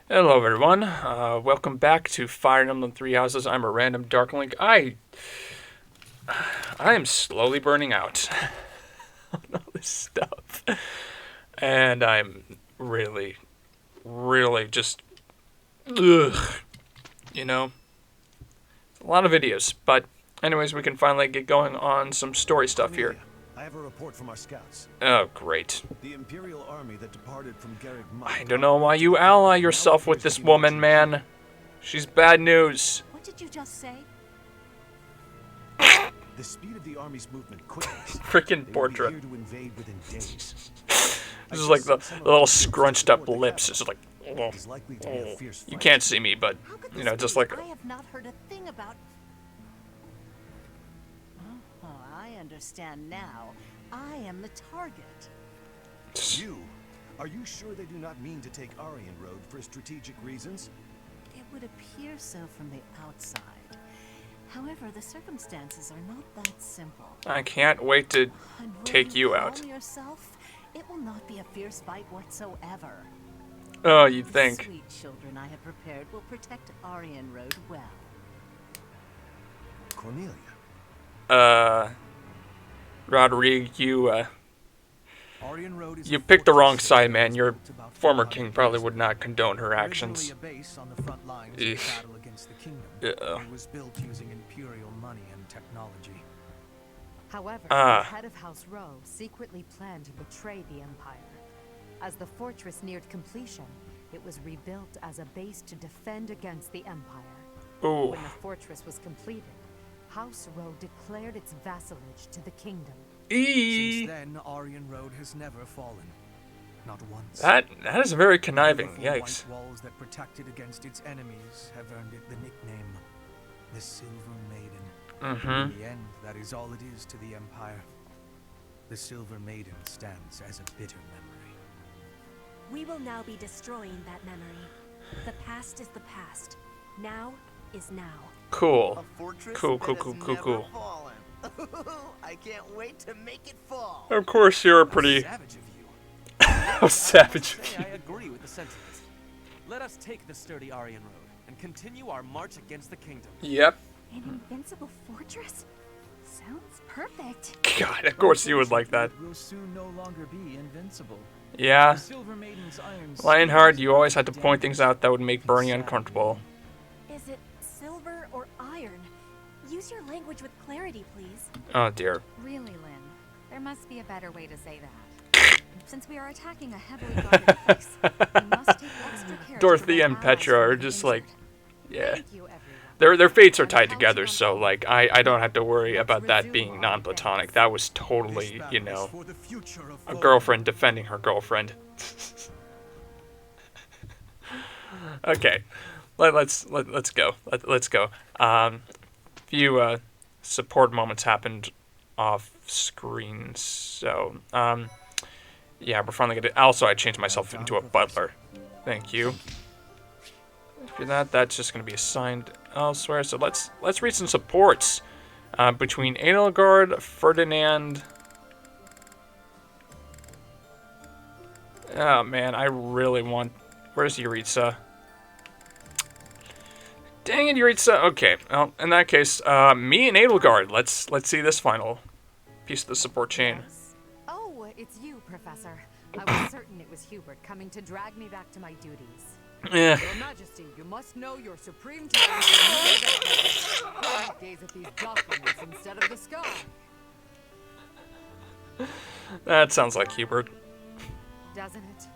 Hello everyone, welcome back to Fire Emblem Three Houses. I'm a random Darklink. I am slowly burning out on all this stuff. And I'm really, really just, ugh, you know, a lot of videos. But anyways, we can finally get going on some story stuff here. Cornelia, I have a report from our scouts. Oh, great. The Imperial army that departed from Garrick I don't know why you ally yourself with this woman, man. She's bad news. What did you just say? The speed of the army's movement quickens. Freaking portrait. Here to invade within days. This is like the little scrunched up lips. It's just like, It is likely to be a fierce you fight. can't see me, but How could you this know, just be? like I have not heard a thing about. Oh, I understand now. I am the target. You? Are you sure they do not mean to take Aryan Road for strategic reasons? It would appear so from the outside. However, the circumstances are not that simple. I can't wait to And when take you calm out. yourself, it will not be a fierce fight whatsoever. Oh, you'd The think. sweet children I have prepared will protect Aryan Road well. Cornelia. Rodrigue, Aryan Road is you a picked the fortress wrong side, man. Your built about former 400 king probably years would ago. not condone her actions. Originally a base on the front lines of the Eesh. battle against the kingdom. Uh-oh. It was built using imperial money and technology. However, Ah. the head of House Rowe secretly planned to betray the Empire. As the fortress neared completion, it was rebuilt as a base to defend against the Empire. Ooh. When the fortress was completed, House Rowe declared its vassalage to the kingdom. Eee. Since then, Aryan Road has never fallen. Not once. That is very conniving. Beautiful Yikes. white walls that protected against its enemies have earned it the nickname, the Silver Maiden. Mm-hmm. In the end, that is all it is to the Empire. The Silver Maiden stands as a bitter memory. We will now be destroying that memory. The past is the past. Now is now. Cool. A fortress Cool, that cool, has cool, cool, never cool. fallen. I can't wait to make it fall. Of course, you're a pretty Savage of you. how savage. I must say I agree with the sentiments. Let us take the sturdy Aryan Road and continue our march against the kingdom. Yep. An invincible fortress? Sounds perfect. God, of course you would like that. Will soon no longer be invincible. Yeah. The Silver Maiden's iron Lionheart, spears you always had to damage point things out that would make Bernie sad. uncomfortable. Is it silver or iron? Use your language with clarity, please. Oh dear. Really, Lynn? There must be a better way to say that. Since we are attacking a heavily guarded place, we must take extra care to Dorothy prevent and allies Petra from are being just like, injured. yeah. Thank you, everyone. Their fates are tied together, so like I don't have to worry about that being non-platonic. That was totally, you know, For the future of a girlfriend defending her girlfriend. Okay, let's go. Let's go. Few support moments happened off screen, so yeah, we're finally gonna. Also, I changed myself into a butler. Thank you. After that, that's just gonna be assigned elsewhere. So let's read some supports between Edelgard, Ferdinand. Oh man, I really want. Where's Yuritsa? Dang it, Yuritsa. Okay, well, in that case, me and Edelgard. Let's see this final piece of the support chain. Oh, it's you, Professor. I was certain it was Hubert coming to drag me back to my duties. Yeah. Your Majesty, you must know your supreme tyrant. Gaze at these documents instead of the sky. That sounds like Hubert. Doesn't it?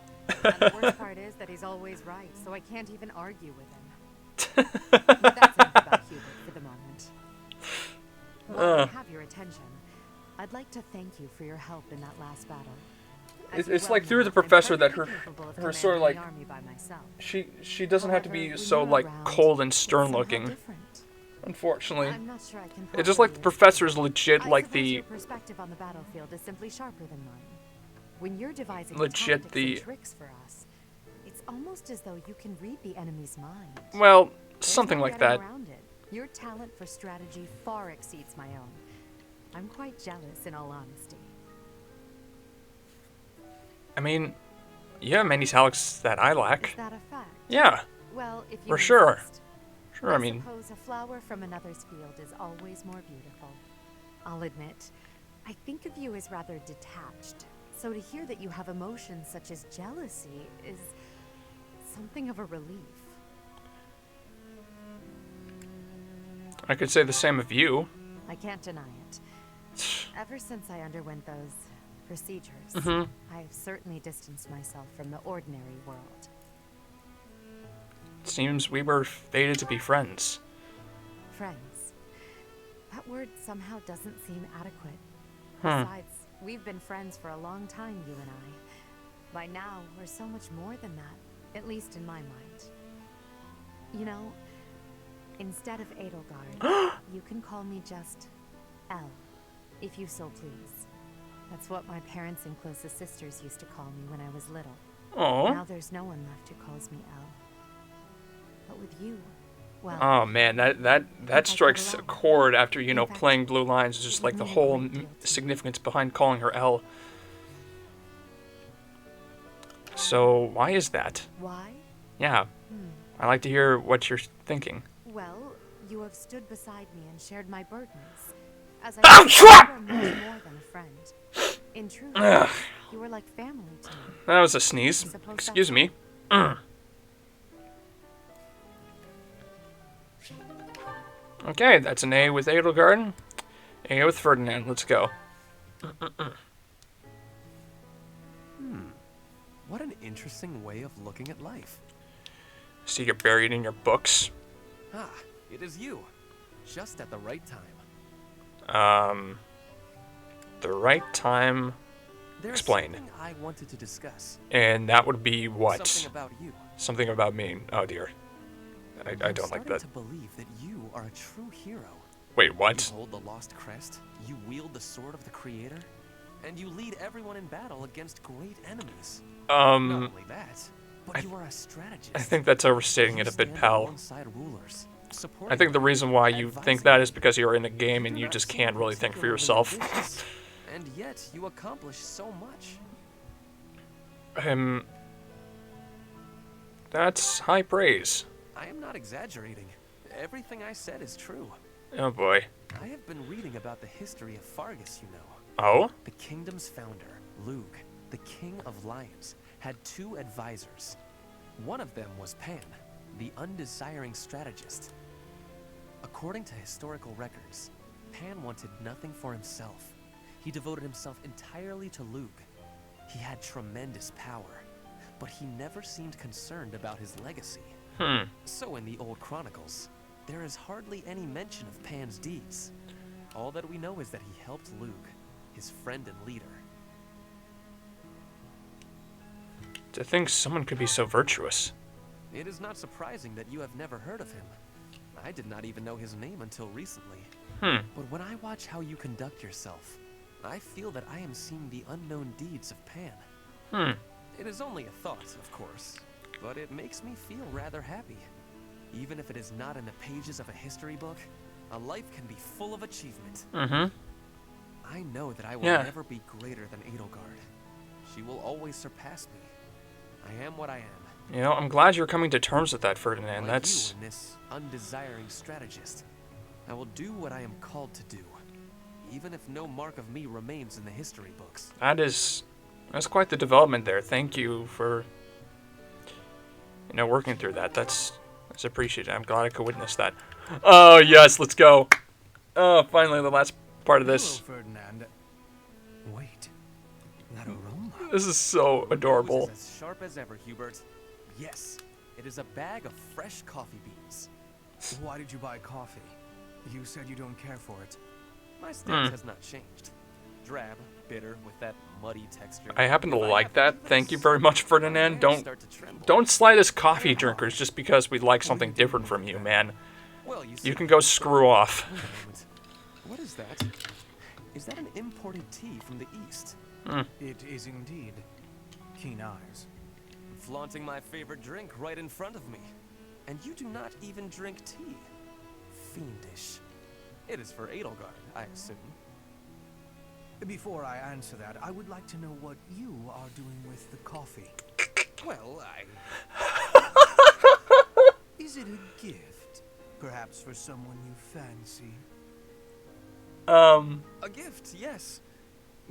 And the worst part is that he's always right, so I can't even argue with him. But that's enough about Hubert for the moment. While I have your attention, I'd like to thank you for your help in that last battle. As you It's well like through know, the I'm professor that perfectly capable of her sort of commanding like the army by myself. she doesn't have to be However, so when you're like around, cold and it's stern somehow looking. different. Unfortunately, I'm not sure I can it's just like the properly professor is explain. legit I like suppose the your perspective on the battlefield is simply sharper than mine. When you're devising Legit tactics the- and tricks for us, it's almost as though you can read the enemy's mind. well There's something no like getting that. around it. Your talent for strategy far exceeds my own. I'm quite jealous, in all honesty. I mean, you have many talents that I Is lack. that a fact? Yeah, Well, if you for sure. insist. Sure, I mean, suppose a flower from another's field is always more beautiful. I'll admit, I think of you as rather detached. So to hear that you have emotions such as jealousy is something of a relief. I could say the same of you. I can't deny it. Ever since I underwent those procedures, I've certainly distanced myself from the ordinary world. Seems we were fated to be friends. Friends. That word somehow doesn't seem adequate. Hmm. Besides, we've been friends for a long time, you and I. By now, we're so much more than that, at least in my mind. You know, instead of Edelgard, you can call me just Elle, if you so please. That's what my parents and closest sisters used to call me when I was little. Oh. Now there's no one left who calls me Elle. But with you, well... Oh man, that strikes a chord after, you know, playing Blue Lines. It's just like the whole significance behind calling her Elle. So, why is that? Why? Yeah. I'd like to hear what you're thinking. Well, you have stood beside me and shared my burdens. As I Oh, you are much more than a friend. In truth, you were like family to me. That was a sneeze. Excuse me. Okay, that's an A with Edelgard. A with Ferdinand. Let's go. What an interesting way of looking at life. So you're buried in your books? Ah, it is you. Just at the right time. The right time. There's Explain. something I wanted to discuss. And that would be what? Something about you. Something about me. Oh dear. I don't like that. I'm starting to believe that you are a true hero. Wait, what? You hold the lost crest, you wield the sword of the creator, and you lead everyone in battle against great enemies. Not only that, but you are a strategist. I think that's overstating it a bit, pal. Alongside rulers, I think the reason why you think that is because you're in a game and you just can't really think for yourself. And yet you accomplish so much. That's high praise. I am not exaggerating. Everything I said is true. Oh boy. I have been reading about the history of Fargus, you know. Oh? The kingdom's founder, Lug, the king of lions, had 2 advisors. One of them was Pan, the undesiring strategist. According to historical records, Pan wanted nothing for himself. He devoted himself entirely to Lug. He had tremendous power, but he never seemed concerned about his legacy. So in the old chronicles, there is hardly any mention of Pan's deeds. All that we know is that he helped Lug, his friend and leader. To think someone could be so virtuous. It is not surprising that you have never heard of him. I did not even know his name until recently. But when I watch how you conduct yourself, I feel that I am seeing the unknown deeds of Pan. It is only a thought, of course, but it makes me feel rather happy. Even if it is not in the pages of a history book, a life can be full of achievement. I know that I will never be greater than Edelgard. She will always surpass me. I am what I am. You know, I'm glad you're coming to terms with that, Ferdinand. Like That's... you and this undesiring strategist. I will do what I am called to do, even if no mark of me remains in the history books. That's quite the development there. Thank you for, you know, working through that. That's appreciated. I'm glad I could witness that. Oh, yes, let's go. Oh, finally, the last part of this. Hello, Ferdinand. Wait, that aroma. This is so adorable. Nose is as sharp as ever, Hubert. Yes, it is a bag of fresh coffee beans. Why did you buy coffee? You said you don't care for it. My stance has not changed. Drab, bitter, with that muddy texture. I happen to If I like have that. this, Thank you very much, my Ferdinand. hairs Don't start to tremble. slight us coffee drinkers just because we like something different from you, man. Well, You can go screw off. Wait a moment. What is that? Is that an imported tea from the East? It is indeed. Keen eyes. Flaunting my favorite drink right in front of me. And you do not even drink tea. Fiendish. It is for Edelgard, I assume. Before I answer that, I would like to know what you are doing with the coffee. Well, Perhaps for someone you fancy. A gift, yes.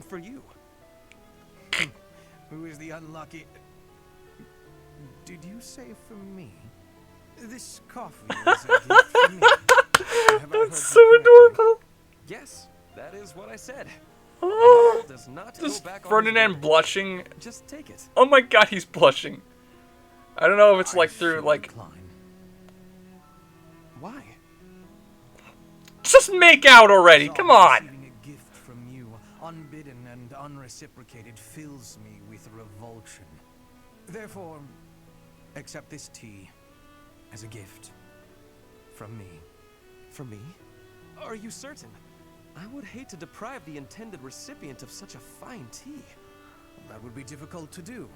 For you. Who is the unlucky... Did you say for me? This coffee is a gift for me. Have I heard That's you so correctly? adorable. Yes, that is what I said. Oh, Does not just go back on his Ferdinand word. blushing. Just take it. Oh my god, he's blushing. I don't know if it's like I through should like. decline. Why? Just make out already. Thought Come of on. receiving a gift from you, unbidden and unreciprocated, fills me with revulsion. Therefore, accept this tea as a gift from me. For me? Are you certain? I would hate to deprive the intended recipient of such a fine tea. That would be difficult to do,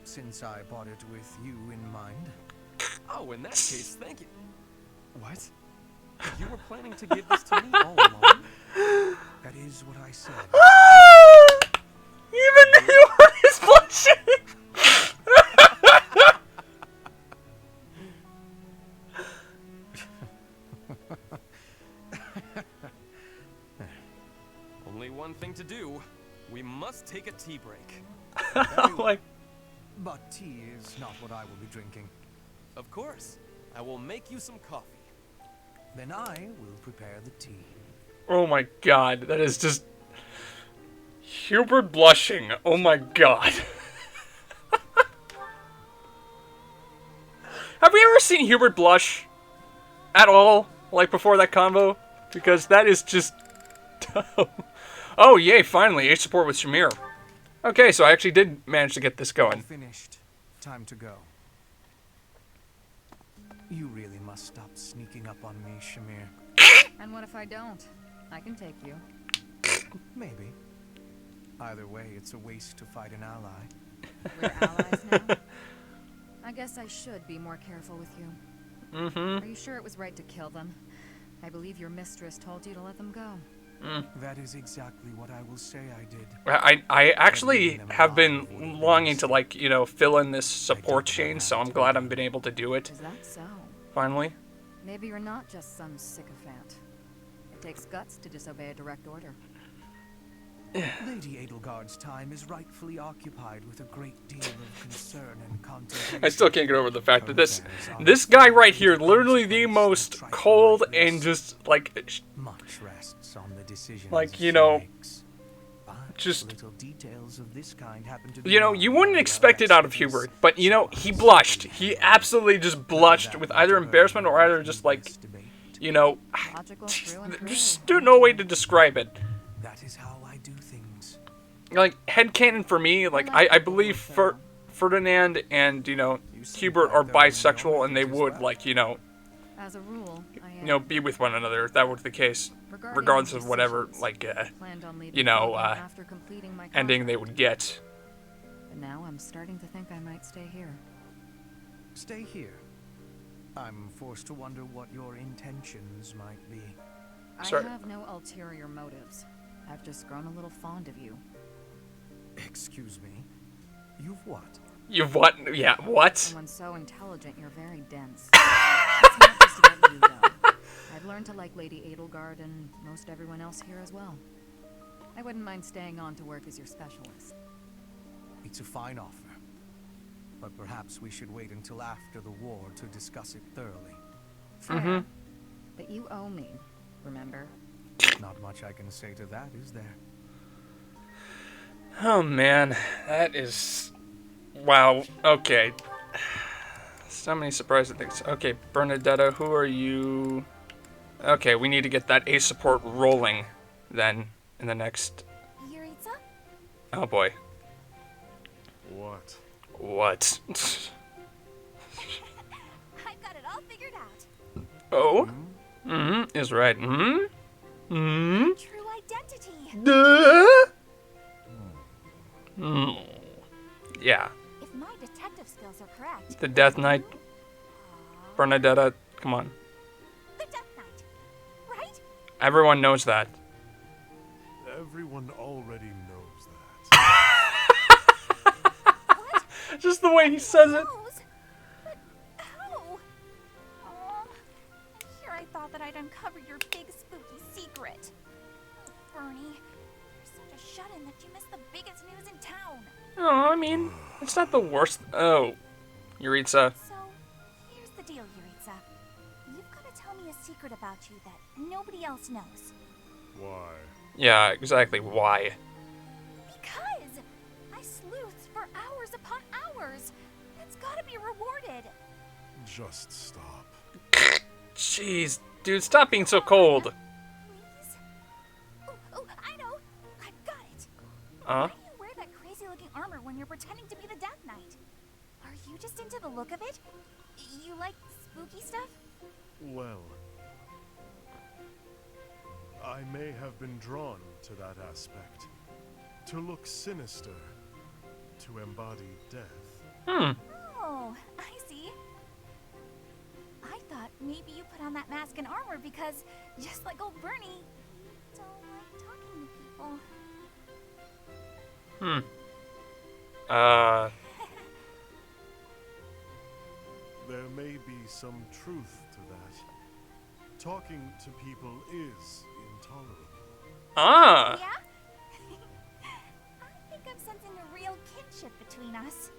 since I bought it with you in mind. Oh, in that case, thank you. What? You were planning to give this to me all along? That is what I said. Even you is blushing. Only one thing to do. We must take a tea break. Like, But tea is not what I will be drinking. Of course. I will make you some coffee. Then I will prepare the tea. oh my god, that is just Hubert blushing. Oh my god. Have we ever seen Hubert blush at all? Like before that combo? Because that is just. Oh yay! Finally, H support with Shamir. Okay, so I actually did manage to get this All going. finished. Time to go. You really must stop sneaking up on me, Shamir. And what if I don't? I can take you. Maybe. Either way, it's a waste to fight an ally. We're allies now. I guess I should be more careful with you. Mm-hmm. Are you sure it was right to kill them? I believe your mistress told you to let them go. That is exactly what I will say I did. I actually have been longing to, like, you know, fill in this support chain, so I'm glad I've been able to do it Is that so? finally. Maybe you're not just some sycophant. It takes guts to disobey a direct order. Lady Edelgard's time is rightfully occupied with a great deal of concern and contemplation. I still can't get over the fact that this guy right here, literally the most cold and just like Much rests on the decisions Like, you she know, makes. But just- little details of this kind happen to be you know, you wouldn't minor expect it out of extras. Hubert, but you know, he blushed. He absolutely just blushed with either embarrassment or either just like, This debate. you know, Logical through and through. just no way to describe it. That is how I do things. Like, headcanon for me, like, I believe Ferdinand and, you know, Hubert are bisexual and they would, like, you know, As a rule, I am. be with one another if that were the case, Regarding regardless these of whatever, decisions, like, planned on leaving you know, Cleveland after completing my ending they contract. would get. But now I'm starting to think I might stay here. Stay here. I'm forced to wonder what your intentions might be. Sorry. I have no ulterior motives. I've just grown a little fond of you. Excuse me. You've what? You've what? Yeah, what? Someone so intelligent, you're very dense. It's not just about you, though. I've learned to like Lady Edelgard and most everyone else here as well. I wouldn't mind staying on to work as your specialist. It's a fine offer. But perhaps we should wait until after the war to discuss it thoroughly. Fair. But you owe me, remember? Not much I can say to that, is there? Oh man, that is... Wow, okay. So many surprising things. Okay, Bernadetta, who are you? Okay, we need to get that ace support rolling then in the next... Yuritsa? Oh boy. What? What? I've got it all figured out. Oh? Mm-hmm, is right. Mm-hmm? Mm-hmm? True identity. Duh? Yeah, If my detective skills are correct. the Death Knight. Bernadetta, come on. The Death Knight, right? Everyone knows that. Everyone already knows that. Just the way he says it. Knows? But how? I'd uncover your big spooky secret. Oh, Bernie, you're such a shut-in that you missed the biggest news in town. Oh, I mean, it's not the worst. Oh, Yuritsa. So, here's the deal, Yuritsa. You've got to tell me a secret about you that nobody else knows. Why? Yeah, exactly. Why? Because I sleuthed for hours upon hours. That's gotta be rewarded. Just stop. Jeez, dude, stop being so cold. Please? Oh, I know. I've got it. Huh? Why do you wear that crazy-looking armor when you're pretending to be the Death Knight? Are you just into the look of it? You like spooky stuff? Well, I may have been drawn to that aspect. To look sinister. To embody death. Oh, I see. I thought maybe you put on that mask and armor because, just like old Bernie, you don't like talking to people. There may be some truth to that. Talking to people is intolerable. Ah. Yeah? I think I'm sensing a real kinship between us.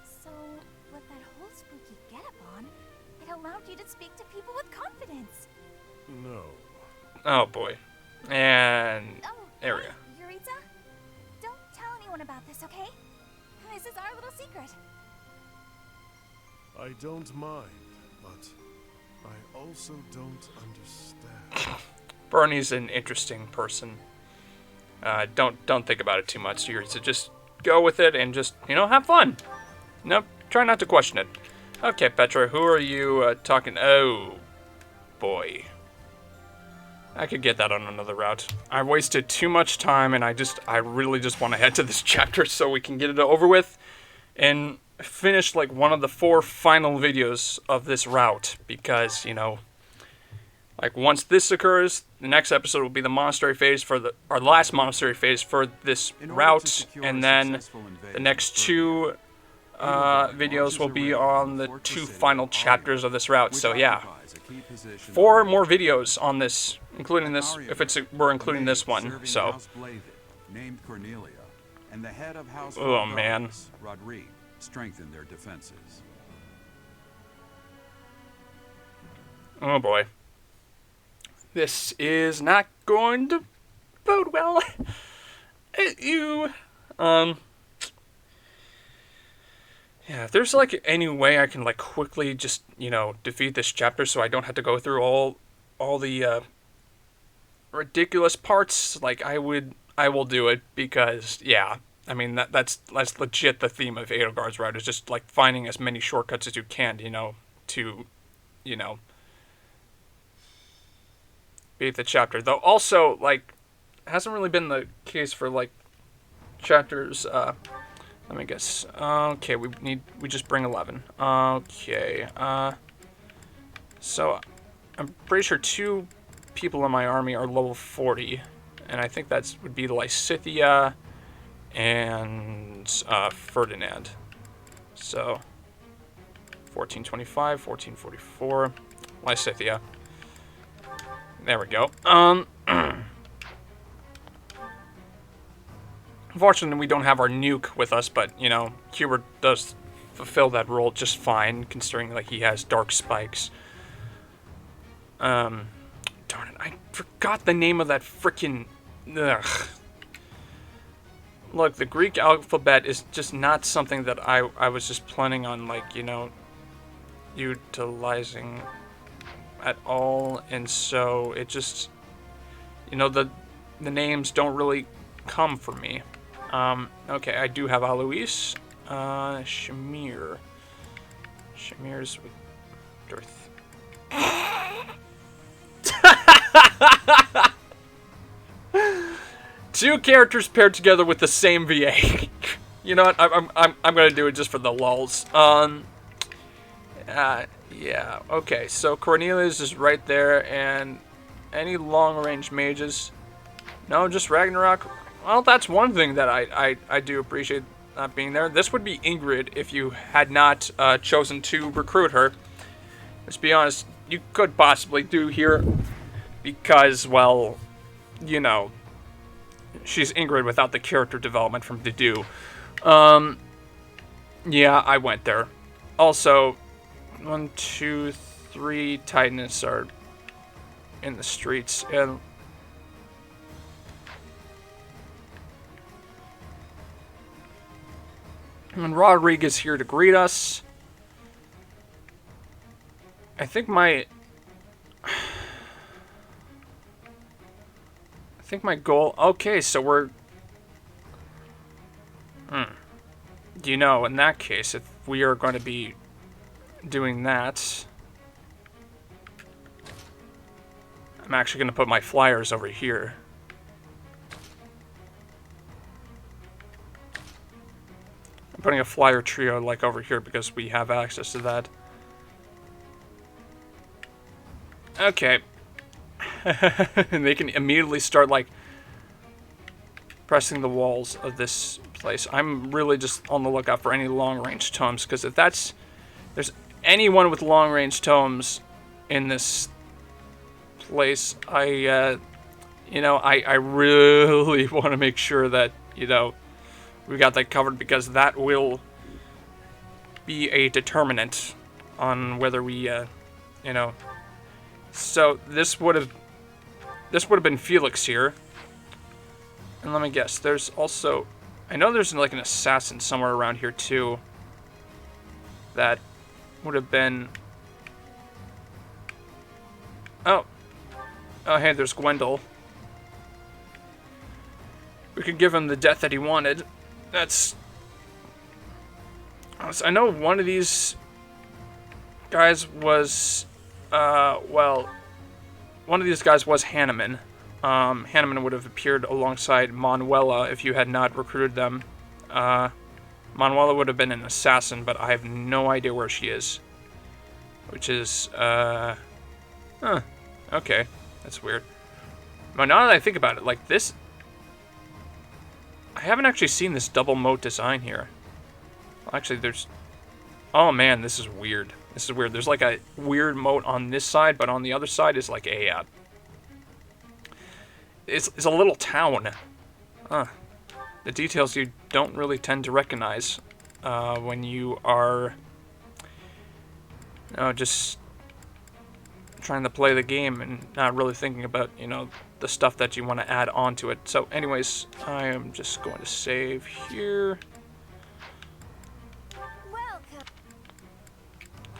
So, with that whole spooky getup on, it allowed you to speak to people with confidence. No. Oh boy. And Oh, there we hey, Yuritsa? Don't tell anyone about this, okay? This is our little secret. I don't mind, but I also don't understand. Bernie's an interesting person. Don't think about it too much. So just go with it and just, have fun. Nope, try not to question it. Okay, Petra, who are you talking? Oh, boy. I could get that on another route. I wasted too much time, and I really just want to head to this chapter so we can get it over with and finish like one of the 4 final videos of this route because, like once this occurs, the next episode will be the monastery phase for our last monastery phase for this route, and then the next 2 videos will be on the 2 final chapters of this route. So yeah, 4 more videos on this, including this, if we're including this one. So, named Cornelia, and the head of House oh man, Rodrigue, strengthen their defenses. Oh boy, this is not going to bode well. Yeah, if there's like any way I can like quickly just, defeat this chapter so I don't have to go through all the ridiculous parts, like I will do it because yeah, I mean that's legit the theme of Edelgard's route is just like finding as many shortcuts as you can, to beat the chapter. Though also like hasn't really been the case for like chapters let me guess. Okay, we just bring 11. Okay. So I'm pretty sure 2 people in my army are level 40, and I think that would be Lysithea and Ferdinand. So 1425, 1444, Lysithea. There we go. Unfortunately, we don't have our nuke with us, but, Hubert does fulfill that role just fine, considering, like, he has dark spikes. Darn it, I forgot the name of that frickin'... Ugh. Look, the Greek alphabet is just not something that I was just planning on, like, utilizing at all, and so it just... the names don't really come for me. Okay, I do have Alois. Shamir. Shamir's with Darth. 2 characters paired together with the same VA. You know what? I'm gonna do it just for the lulz. Yeah. Okay. So Cornelius is right there, and any long-range mages? No, just Ragnarok. Well, that's one thing that I do appreciate not being there. This would be Ingrid if you had not chosen to recruit her. Let's be honest, you could possibly do here because, well, you know, she's Ingrid without the character development from Dedu. Yeah, I went there. Also, 1, 2, 3 Titanists are in the streets, and Rodriguez here to greet us. I think my goal. Okay, so we're. You know, in that case, if we are going to be doing that, I'm actually going to put my flyers over here. I'm putting a flyer trio like over here because we have access to that. Okay. And they can immediately start like pressing the walls of this place. I'm really just on the lookout for any long-range tomes, because if there's anyone with long-range tomes in this place, I really want to make sure that, you know, we got that covered, because that will be a determinant on whether we, you know. So this would have been Felix here. And let me guess, there's also, I know there's like an assassin somewhere around here too. That would have been, oh hey, there's Gwendol. We could give him the death that he wanted. I know one of these guys was, one of these guys was Hanneman. Hanneman would have appeared alongside Manuela if you had not recruited them. Manuela would have been an assassin, but I have no idea where she is. Which is, okay. That's weird. But now that I think about it, like this, I haven't actually seen this double moat design here. Actually, there's, oh man, this is weird. This is weird. There's like a weird moat on this side, but on the other side is like a, it's a little town. The details you don't really tend to recognize when you are just trying to play the game and not really thinking about, you know, the stuff that you want to add on to it. So anyways, I am just going to save here.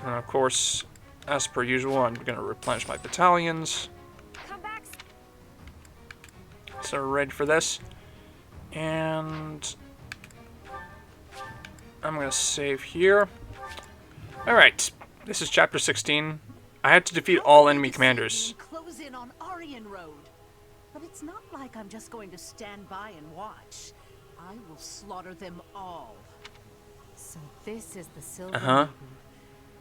And of course, as per usual, I'm going to replenish my battalions. So we're ready for this. And I'm going to save here. Alright, this is chapter 16. I had to defeat all enemy commanders. Close in on Aryan Road. But it's not like I'm just going to stand by and watch. I will slaughter them all. So this is the Silver Maiden.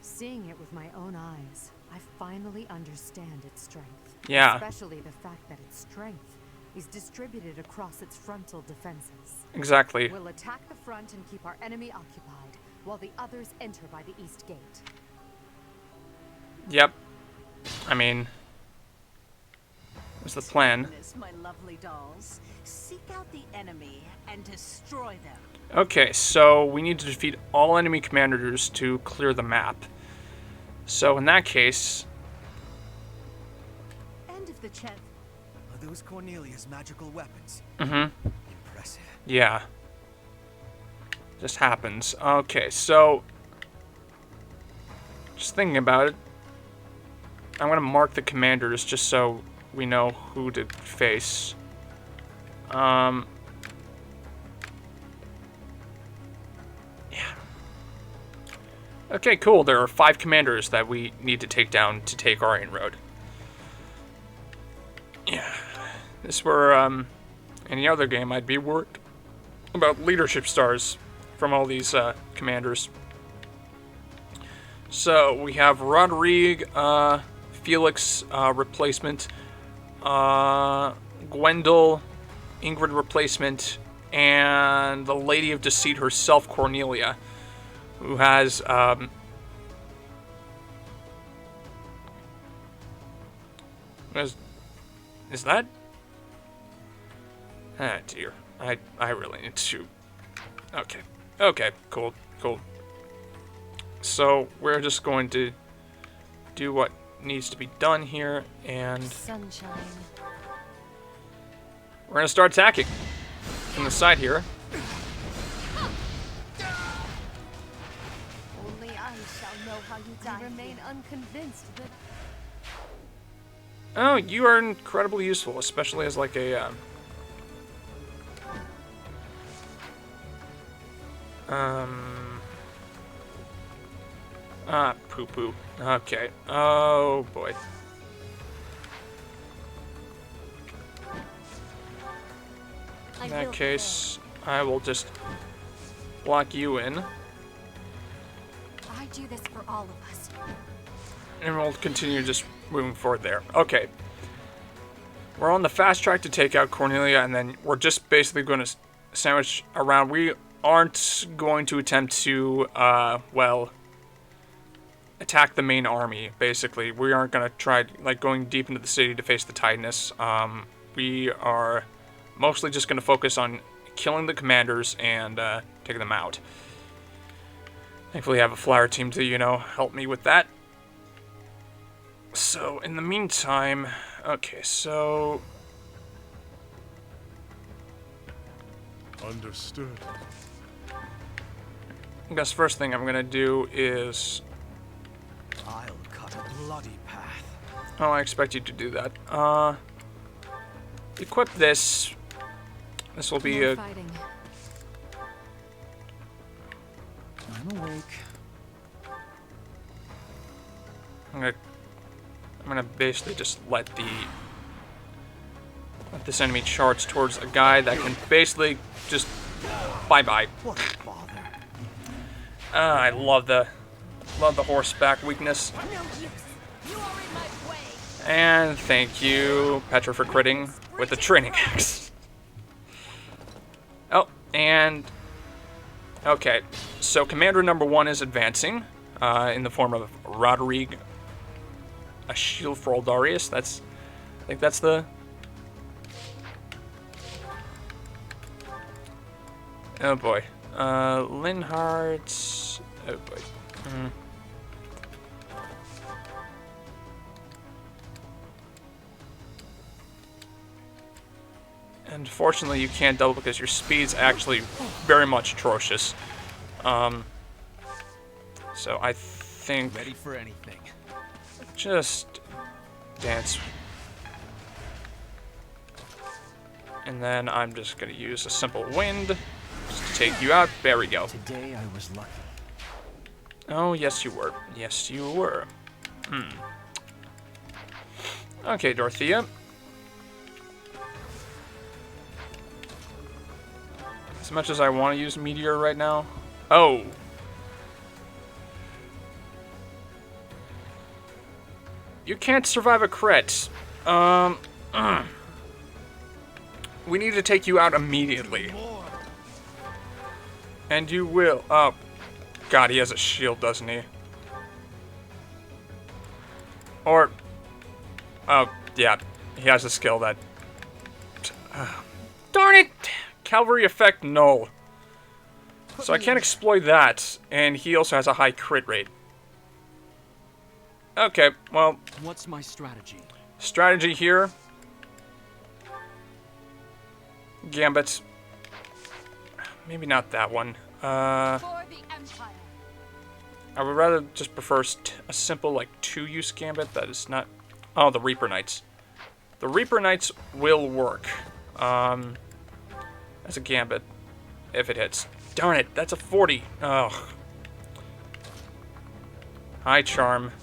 Seeing it with my own eyes, I finally understand its strength. Yeah. Especially the fact that its strength is distributed across its frontal defenses. Exactly. We'll attack the front and keep our enemy occupied, while the others enter by the east gate. Yep. I mean, what's the plan? My lovely dolls, seek out the enemy and destroy them. Okay, so we need to defeat all enemy commanders to clear the map. So in that case, End of the chat. Are those Cornelia's magical weapons? Impressive. Yeah. Just happens. Okay, so just thinking about it, I'm gonna mark the commanders just so we know who to face. Yeah. Okay, cool. There are 5 commanders that we need to take down to take Aryan Road. Yeah. This were any other game, I'd be worried about leadership stars from all these commanders. So we have Rodrigue, Felix replacement, Gwendol, Ingrid replacement, and the Lady of Deceit herself, Cornelia, who has Is that? Ah, dear. I really need to... Okay. Okay, cool, cool. So, we're just going to do what needs to be done here, and... Sunshine. We're going to start attacking from the side here. Only I shall know how you die. I remain unconvinced that... Oh, you are incredibly useful, especially as like a... poo-poo. Okay. Oh, boy. In that case, I will just block you in. I do this for all of us. And we'll continue just moving forward there. Okay. We're on the fast track to take out Cornelia, and then we're just basically going to sandwich around. We aren't going to attempt to, well, attack the main army, basically. We aren't going to try, like, going deep into the city to face the Titaness. We are mostly just going to focus on killing the commanders and taking them out. Thankfully, I have a flyer team to, you know, help me with that. So, in the meantime... Okay, so... Understood. I guess first thing I'm going to do is... I'll cut a bloody path. Oh, I expect you to do that. Equip this. This will be a... Fighting. I'm awake. I'm gonna basically just let this enemy charge towards a guy that can basically just bye-bye. What a bother. I love the horseback weakness. No use. You are in my way. And thank you, Petra, for critting with the training axe. Oh, and okay, so Commander number 1 is advancing in the form of Roderick, a shield for Aldarius. I think that's the... Oh boy. Linhardt's... Oh boy. Unfortunately, you can't double because your speed's actually very much atrocious. So I think... Ready for anything. Just dance. And then I'm just going to use a simple wind just to take you out. There we go. Today I was lucky. Oh, yes you were. Yes you were. Okay, Dorothea. As much as I want to use Meteor right now. Oh. You can't survive a crit. We need to take you out immediately. And you will. Oh. God, he has a shield, doesn't he? Or... Oh, yeah. He has a skill that... Darn it! Cavalry effect null. So I can't exploit that. And he also has a high crit rate. Okay, well... What's my strategy? Strategy here. Gambit. Maybe not that one. For the Empire. I would rather just prefer a simple, like, 2-use Gambit that is not... Oh, the Reaper Knights. The Reaper Knights will work. As a Gambit. If it hits. Darn it, that's a 40. Ugh. High Charm.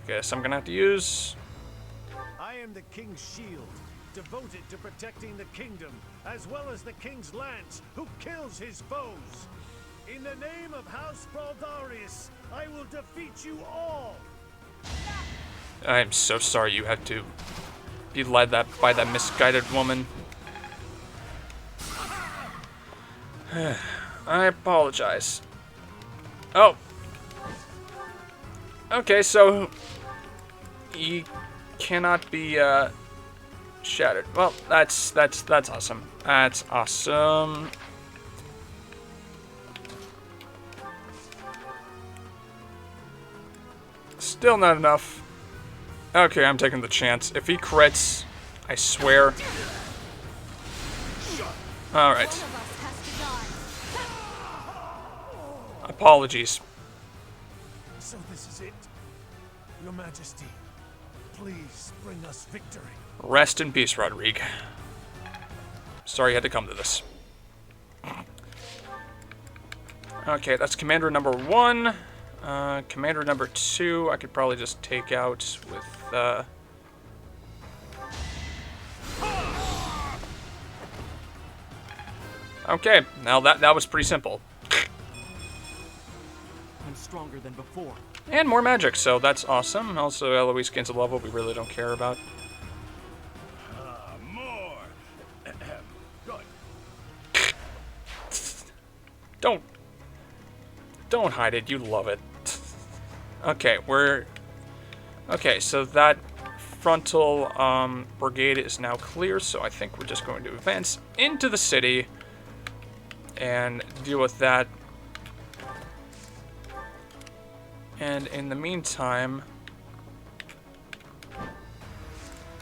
Guess I'm gonna have to use... I am the king's shield, devoted to protecting the kingdom, as well as the king's lance, who kills his foes. In the name of House Baldarius, I will defeat you all. I am so sorry you had to be led by that misguided woman. I apologize. Oh. Okay, so... He cannot be, Shattered. Well, that's awesome. That's awesome. Still not enough. Okay, I'm taking the chance. If he crits, I swear. Alright. Apologies. So this is it? Your Majesty, please bring us victory. Rest in peace, Rodrigue. Sorry you had to come to this. Okay, that's Commander number 1. Commander number 2, I could probably just take out with, Okay, now that was pretty simple. I'm stronger than before. And more magic, so that's awesome. Also, Eloise gains a level we really don't care about. More. Good. Don't hide it. You love it. Okay, okay. So that frontal brigade is now clear. So I think we're just going to advance into the city and deal with that. And in the meantime,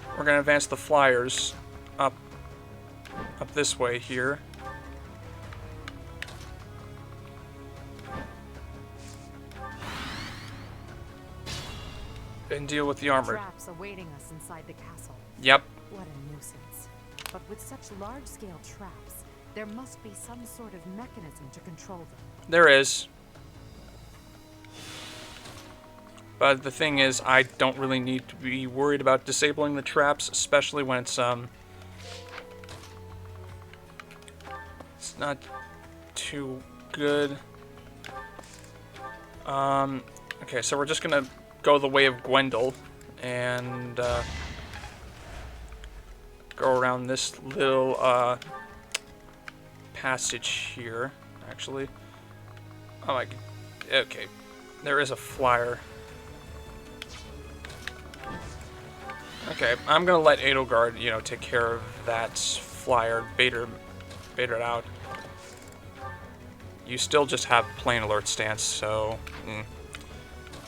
we're going to advance the flyers up this way here. And deal with the armor. Traps awaiting us inside the castle. Yep. What a nuisance. But with such large-scale traps, there must be some sort of mechanism to control them. There is. But the thing is, I don't really need to be worried about disabling the traps, especially when it's not too good. Okay, so we're just gonna go the way of Gwendol and go around this little passage here. Actually, oh my, okay, there is a flyer. Okay, I'm gonna let Edelgard, you know, take care of that flyer, bait it out. You still just have plain alert stance, so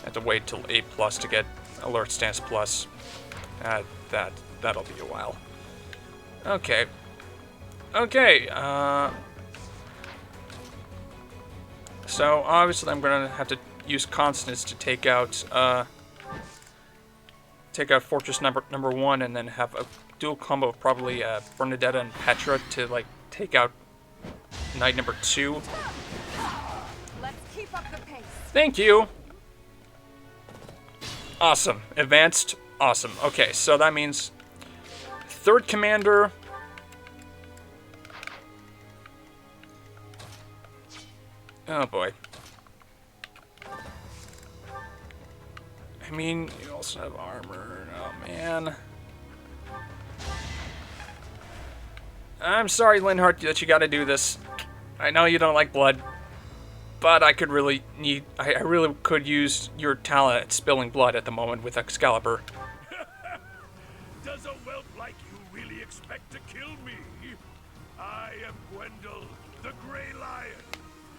have to wait till A+ to get alert stance plus. That'll be a while. Okay. Okay. So obviously I'm gonna have to use constants to take out fortress number 1, and then have a dual combo of probably Bernadetta and Petra to like take out knight number 2. Let's keep up the pace. Thank you. Awesome. Advanced. Awesome. Okay, so that means 3rd commander. Oh boy. I mean, you also have armor. Oh man. I'm sorry, Linhardt, that you gotta do this. I know you don't like blood, but I really could use your talent at spilling blood at the moment with Excalibur. Does a whelp like you really expect to kill me? I am Gwendol, the Grey Lion.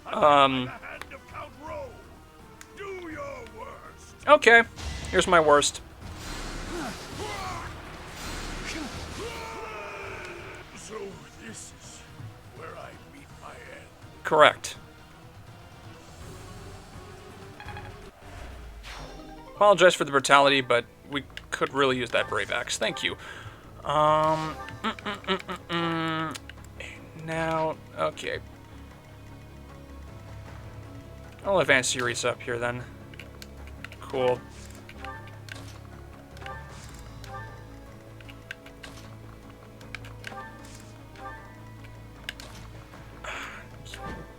I'm the hand of Count Rowe. Do your worst. Okay, here's my worst. So this is where I meet my end. Correct. Apologize for the brutality, but we could really use that brave axe. Thank you. Now, okay. I'll advance series up here then. Cool.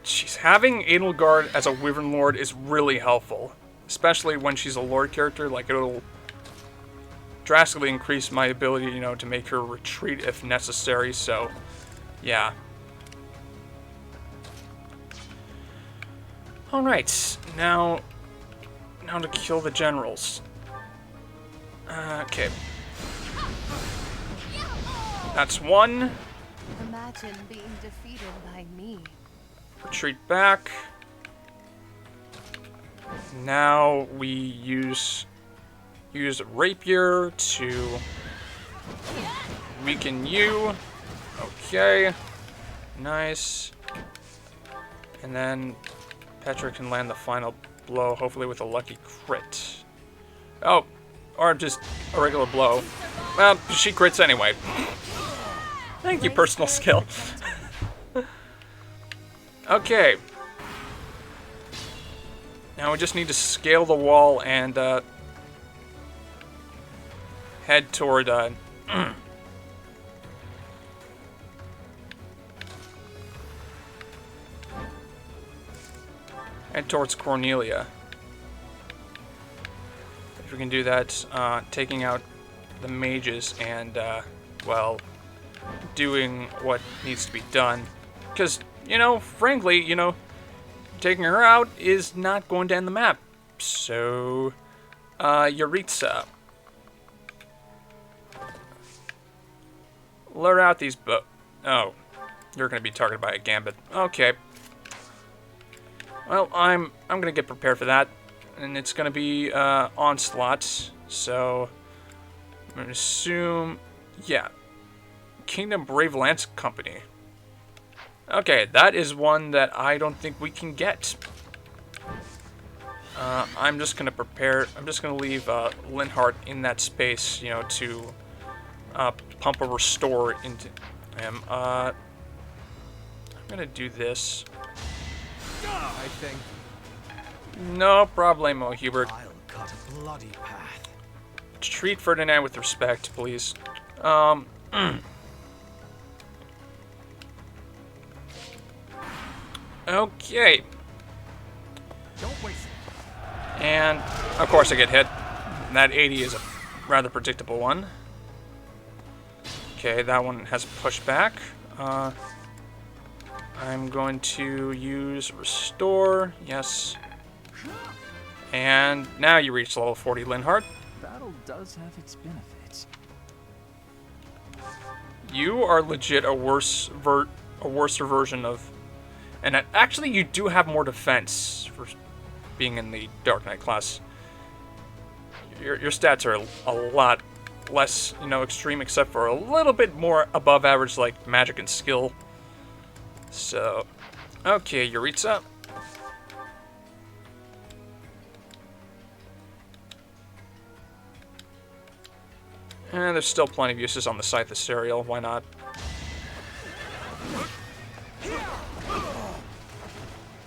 Jeez, having Edelgard as a Wyvern Lord is really helpful. Especially when she's a Lord character, like it'll drastically increase my ability, you know, to make her retreat if necessary, so yeah. Alright, now to kill the generals. Okay. That's one. Imagine being defeated by me. Retreat back. Now we use rapier to weaken you. Okay. Nice. And then Petra can land the final blow, hopefully with a lucky crit. Oh, or just a regular blow. Well, she crits anyway. Thank you, personal skill. Okay. Now we just need to scale the wall and head toward head towards Cornelia. If we can do that, taking out the mages and well, doing what needs to be done. Because, you know, frankly, you know, taking her out is not going to end the map. So, Yaritza. Lure out these oh, you're going to be targeted by a gambit. Okay. Well, I'm going to get prepared for that. And it's going to be onslaught. So, I'm going to assume, yeah. Kingdom Brave Lance Company. Okay, that is one that I don't think we can get. I'm just going to prepare. I'm just going to leave Linhardt in that space, you know, to pump a restore into him. I'm going to do this. I think No problemo, Hubert. I'll cut a bloody path. Treat Ferdinand with respect, please. Okay. Don't waste it. And, of course, I get hit. And that 80 is a rather predictable one. Okay, that one has pushback. I'm going to use Restore. Yes. And now you reach level 40, Linhardt. Battle does have its benefits. You are legit a worser version of... And actually, you do have more defense for being in the Dark Knight class. Your stats are a lot less, you know, extreme, except for a little bit more above average, like magic and skill. So, okay, Yaritza. And there's still plenty of uses on the Scythe of Serial. Why not?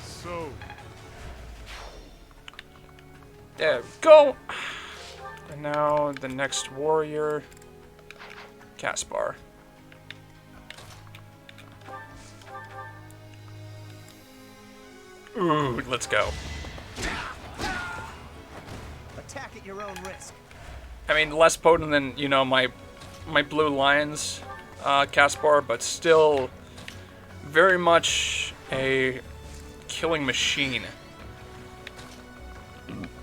So, There we go. And now the next warrior, Caspar. Ooh, let's go. Attack at your own risk. I mean, less potent than, you know, my Blue Lions, Caspar, but still very much a killing machine.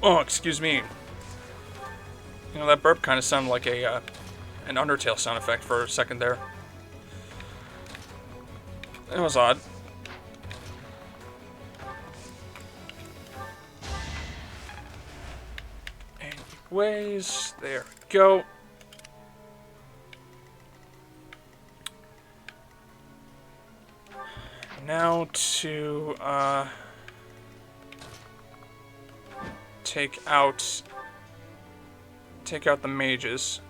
Oh, excuse me. You know, that burp kind of sounded like an Undertale sound effect for a second there. It was odd. Anyways, there we go. Now to take out the mages.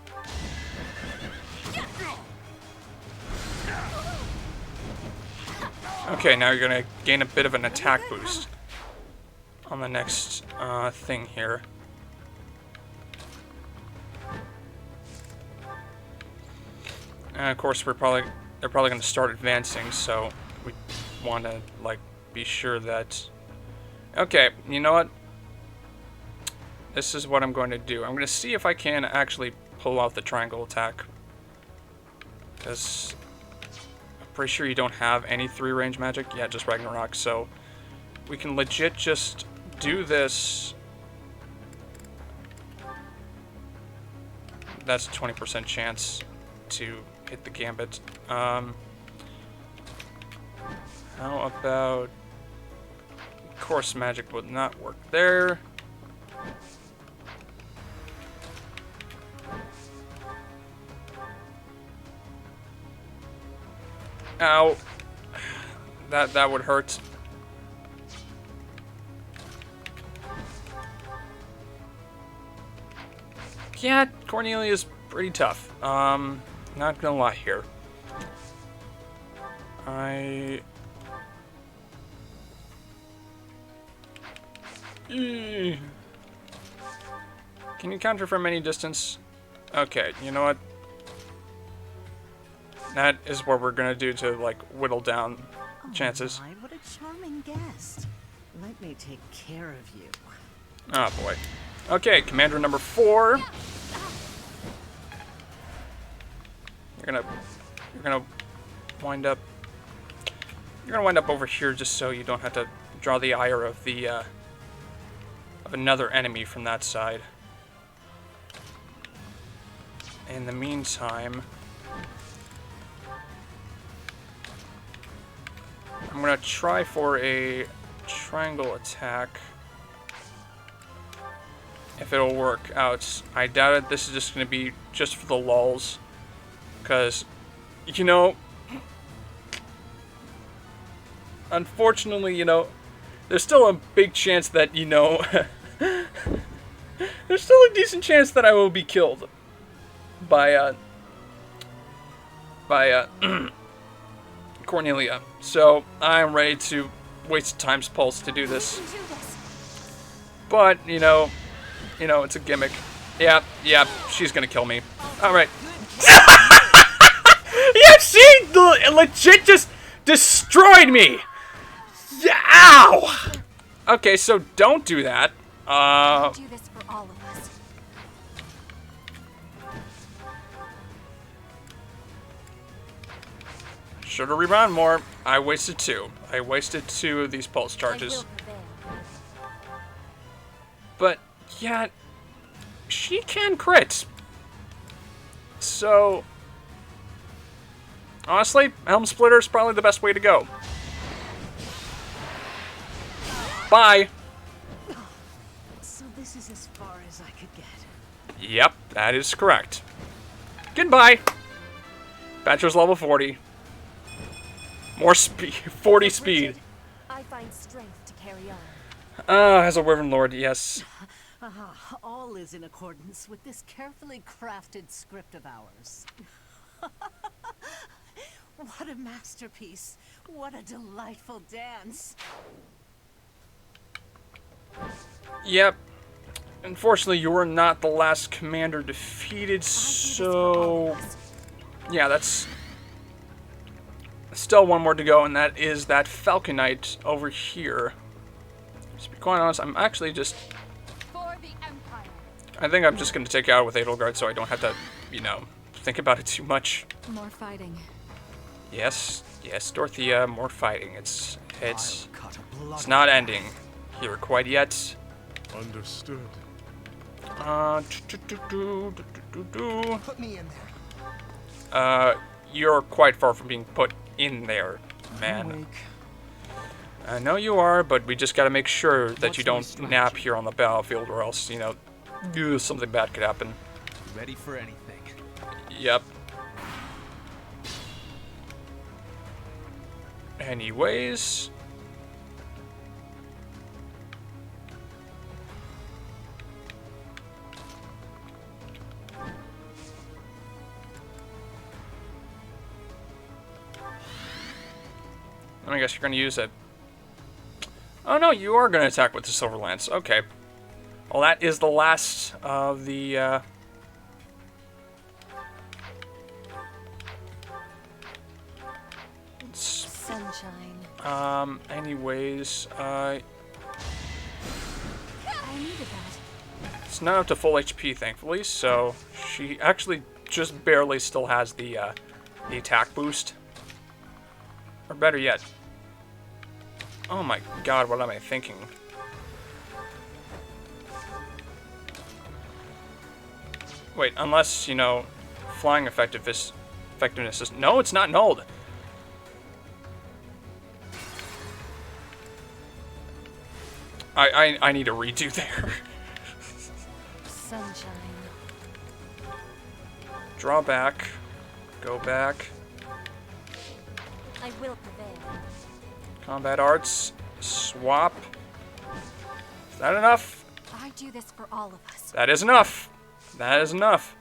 Okay, now you're gonna gain a bit of an attack boost on the next thing here. And of course, they're probably going to start advancing, so we want to like be sure that. Okay, you know what? This is what I'm going to do. I'm going to see if I can actually pull out the triangle attack, because I'm pretty sure you don't have any 3-range magic. Yeah, just Ragnarok. So we can legit just do this. That's a 20% chance to hit the gambit. How about... Course magic would not work there. Ow. That would hurt. Yeah, Cornelia's pretty tough. Not gonna lie here. Can you counter from any distance? Okay, you know what? That is what we're gonna do to, like, whittle down chances. My, what a charming guest. Let me take care of you. Oh boy. Okay, commander number 4. You're gonna wind up over here just so you don't have to draw the ire of the of another enemy from that side. In the meantime, I'm gonna try for a triangle attack. If it'll work out. I doubt it. This is just gonna be just for the lulz. Because, you know, unfortunately, you know, there's still a big chance that, you know, there's still a decent chance that I will be killed by Cornelia. So I'm ready to waste time's pulse to do this. But, you know, it's a gimmick. Yeah, she's gonna kill me. Alright. Yeah, she legit just destroyed me! Yeah, ow! Okay, so don't do that. Do this for all of us. Should have rebound more. I wasted 2. I wasted 2 of these pulse charges. But, yeah, she can crit. So, honestly, Helm Splitter is probably the best way to go. Bye. So this is as far as I could get. Yep, that is correct. Goodbye. Bachelor's level 40. More speed, 40 speed. I find strength to carry on. As a Wyvern Lord, yes. All is in accordance with this carefully crafted script of ours. What a masterpiece. What a delightful dance. Yep. Unfortunately, you were not the last commander defeated, so... Yeah, that's... Still one more to go, and that is that Falcon Knight over here. To be quite honest, I'm actually just... For the Empire. I think I'm just going to take it out with Edelgard so I don't have to, you know, think about it too much. More fighting. Yes, Dorothea, more fighting. It's not ending here quite yet. Understood. Put me in there. You're quite far from being put in there, man. I know you are, but we just gotta make sure that you don't nap here on the battlefield, or else, you know, something bad could happen. Ready for anything. Yep. Anyways. I guess you're going to use it. Oh no, you are going to attack with the Silver Lance. Okay. Well, that is the last of the... Sunshine. Anyways, I needed that. it's not up to full HP, thankfully, so she actually just barely still has the attack boost. Or better yet... Oh my god, what am I thinking? Wait, unless, you know, flying effectiveness effectiveness is... No, it's not nulled. I need a redo there. Sunshine. Draw back. Go back. I will prevail. Combat arts. Swap. Is that enough? I do this for all of us. That is enough. That is enough.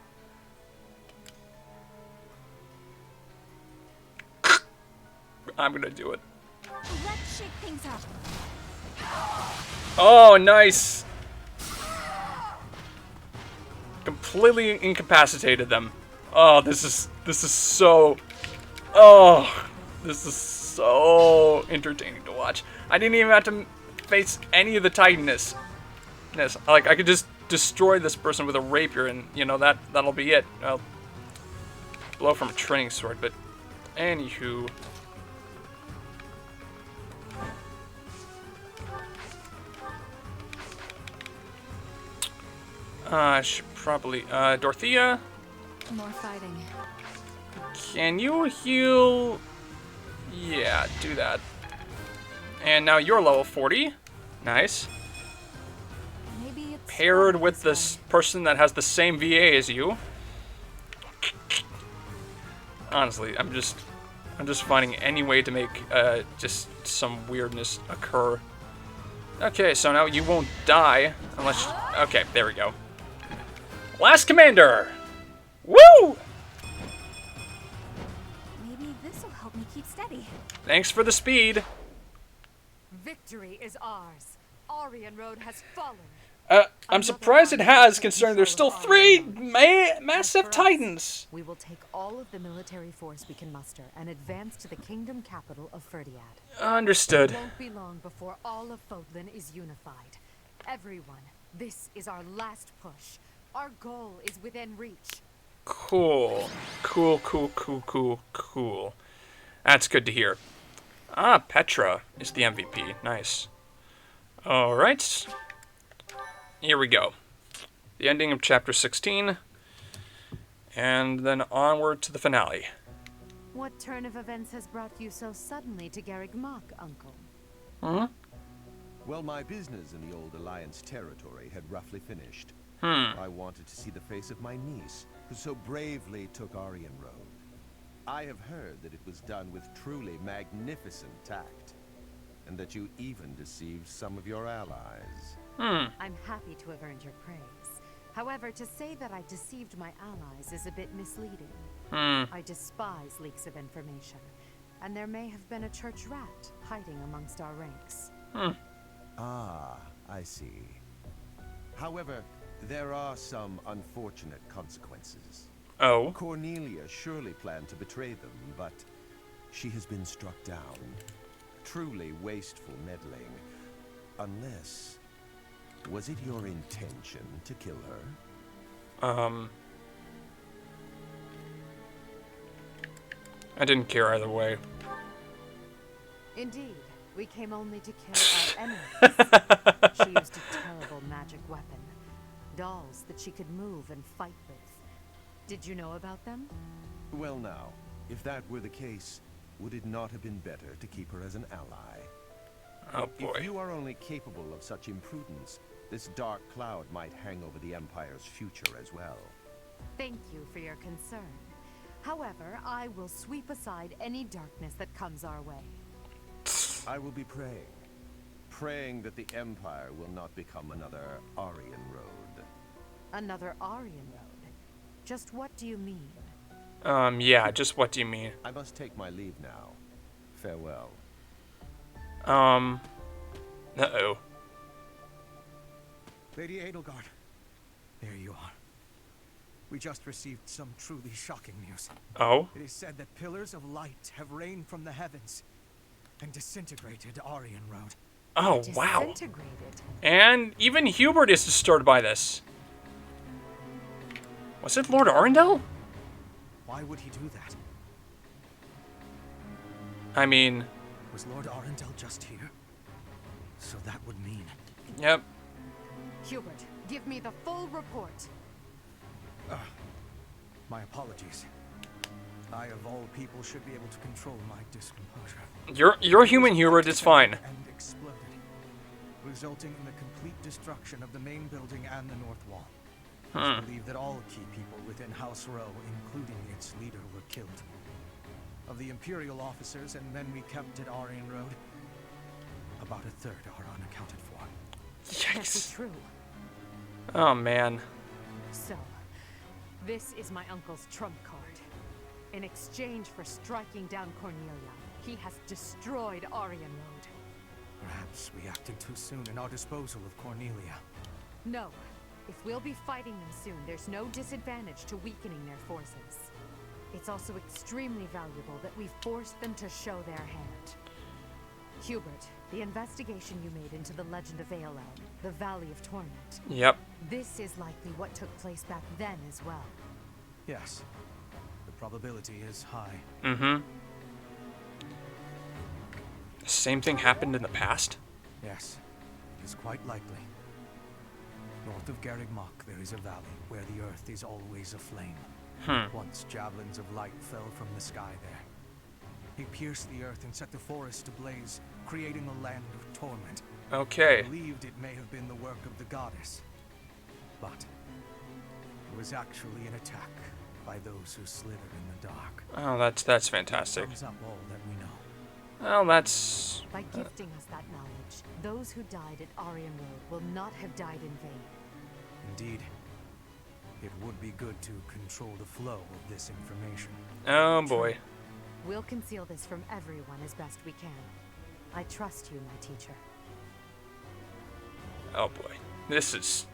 I'm gonna do it. Let's shake things up. Oh, nice. Completely incapacitated them. Oh, this is so... Oh, this is so entertaining to watch. I didn't even have to face any of the Titanness. Like, I could just destroy this person with a rapier and, you know, that'll be it. I'll blow from a training sword, but anywho... I should probably, Dorothea, More fighting. can you heal? Yeah, do that. And now you're level 40. Nice. Maybe it's Paired with this person that has the same VA as you. Honestly, I'm just finding any way to make, just some weirdness occur. Okay, so now you won't die unless... Okay, there we go. Last commander! Woo! Maybe this will help me keep steady. Thanks for the speed. Victory is ours. Aryan Road has fallen. I'm surprised it has, considering there's still 3 massive Titans. We will take all of the military force we can muster and advance to the kingdom capital of Ferdiad. Understood. It won't be long before all of Fodlan is unified. Everyone, this is our last push. Our goal is within reach. Cool. Cool. That's good to hear. Ah, Petra is the MVP. Nice. Alright. Here we go. The ending of chapter 16. And then onward to the finale. What turn of events has brought you so suddenly to Garreg Mach, Uncle? Hmm? Well, my business in the old Alliance territory had roughly finished. I wanted to see the face of my niece, who so bravely took Aryan Road. I have heard that it was done with truly magnificent tact, and that you even deceived some of your allies. I'm happy to have earned your praise. However, to say that I deceived my allies is a bit misleading. I despise leaks of information, and there may have been a church rat hiding amongst our ranks. Ah, I see. However, there are some unfortunate consequences. Oh? Cornelia surely planned to betray them, but she has been struck down. Truly wasteful meddling. Unless... was it your intention to kill her? I didn't care either way. Indeed, we came only to kill our enemies. She used a terrible magic weapon. Dolls that she could move and fight with. Did you know about them? Well now, if that were the case, would it not have been better to keep her as an ally? Oh boy. If you are only capable of such imprudence, this dark cloud might hang over the Empire's future as well. Thank you for your concern. However, I will sweep aside any darkness that comes our way. I will be praying. Praying that the Empire will not become another Aryan Road. Another Aryan Road? Just what do you mean? Yeah, just what do you mean? I must take my leave now. Farewell. Uh-oh. Lady Edelgard, there you are. We just received some truly shocking news. Oh? It is said that pillars of light have rained from the heavens and disintegrated Aryan Road. Oh, wow. Disintegrated. And even Hubert is disturbed by this. Was it Lord Arundel? Why would he do that? I mean... Was Lord Arundel just here? So that would mean... Yep. Hubert, give me the full report. My apologies. I of all people should be able to control my discomposure. You're human, Hubert. It's fine. And exploded, resulting in the complete destruction of the main building and the north wall. It's believed that all key people within House Row, including its leader, were killed. Of the Imperial officers and men we kept at Aryan Road, about a third are unaccounted for. Can't be Yikes. true. Oh, man. So, this is my uncle's trump card. In exchange for striking down Cornelia, he has destroyed Aryan Road. Perhaps we acted too soon in our disposal of Cornelia. No. If we'll be fighting them soon, there's no disadvantage to weakening their forces. It's also extremely valuable that we forced them to show their hand. Hubert, the investigation you made into the legend of Elem, the Valley of Torment. Yep. This is likely what took place back then as well. Yes. The probability is high. Mm-hmm. Same thing happened in the past? Yes. It is quite likely. North of Garrigmach, there is a valley where the earth is always aflame. Once javelins of light fell from the sky there. They pierced the earth and set the forest ablaze, creating a land of torment. Okay. Believed it may have been the work of the goddess. But it was actually an attack by those who slither in the dark. Oh, that's fantastic. Sums up all that we know. Well, that's... By gifting us that knowledge, those who died at Aryan Road will not have died in vain. Indeed. It would be good to control the flow of this information. Oh, boy. We'll conceal this from everyone as best we can. I trust you, my teacher. Oh, boy. This is...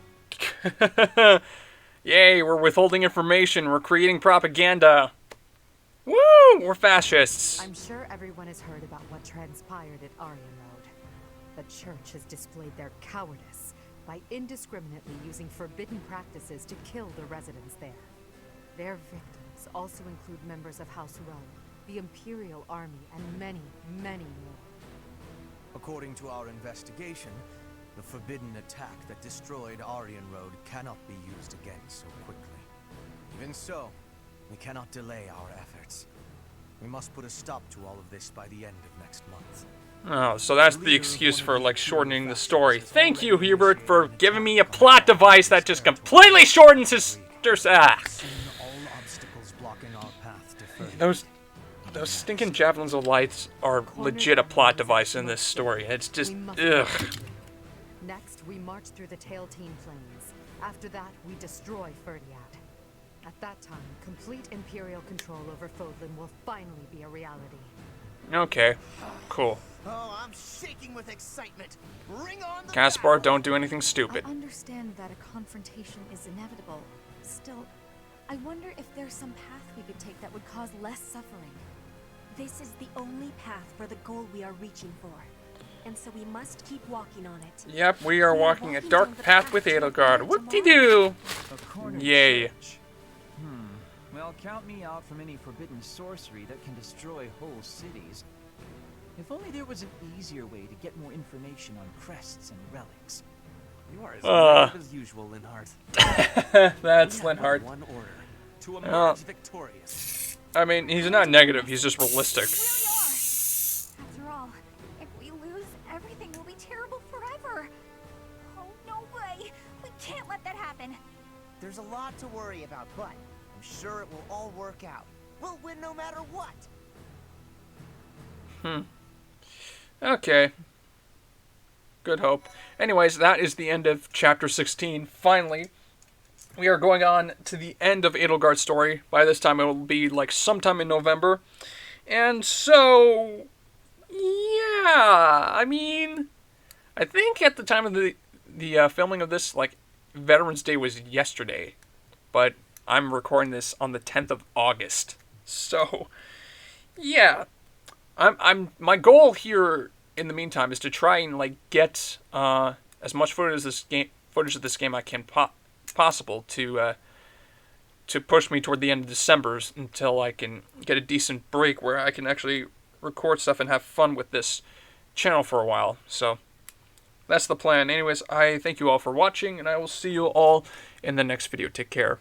Yay, we're withholding information. We're creating propaganda. Woo! We're fascists. I'm sure everyone has heard about what transpired at Aryan Road. The church has displayed their cowardice by indiscriminately using forbidden practices to kill the residents there. Their victims also include members of House Row, the Imperial Army, and many, many more. According to our investigation, the forbidden attack that destroyed Aryan Road cannot be used again so quickly. Even so, we cannot delay our efforts. We must put a stop to all of this by the end of next month. Oh, so that's the excuse for, like, shortening the story. Thank you, Hubert, for giving me a plot device that just completely shortens his... Those stinking javelins of lights are legit a plot device in this story. It's just... ugh. Next, we march through the Tailteen Plains. After that, we destroy Ferdiad. At that time, complete Imperial control over Fodlan will finally be a reality. Okay, cool. Oh, I'm shaking with excitement. Bring on the Caspar, don't do anything stupid. I understand that a confrontation is inevitable. Still, I wonder if there's some path we could take that would cause less suffering. This is the only path for the goal we are reaching for. And so we must keep walking on it. Yep, we are walking a dark path with Edelgard. Whoop-de-doo! Yay. Well, count me out from any forbidden sorcery that can destroy whole cities. If only there was an easier way to get more information on crests and relics. You are as negative as usual, Linhardt. That's Linhardt. One order to emerge victorious. I mean, he's not negative, he's just realistic. After all, if we lose, everything will be terrible forever. Oh, no way. We can't let that happen. There's a lot to worry about, but I'm sure it will all work out. We'll win no matter what. Okay. Good hope. Anyways, that is the end of chapter 16. Finally, we are going on to the end of Edelgard's story. By this time, it will be like sometime in November. And so, yeah, I mean, I think at the time of the filming of this, like, Veterans Day was yesterday. But I'm recording this on the 10th of August. So, yeah. My goal here in the meantime is to try and like get as much footage of this game I can possible to push me toward the end of December until I can get a decent break where I can actually record stuff and have fun with this channel for a while. So that's the plan. Anyways, I thank you all for watching, and I will see you all in the next video. Take care.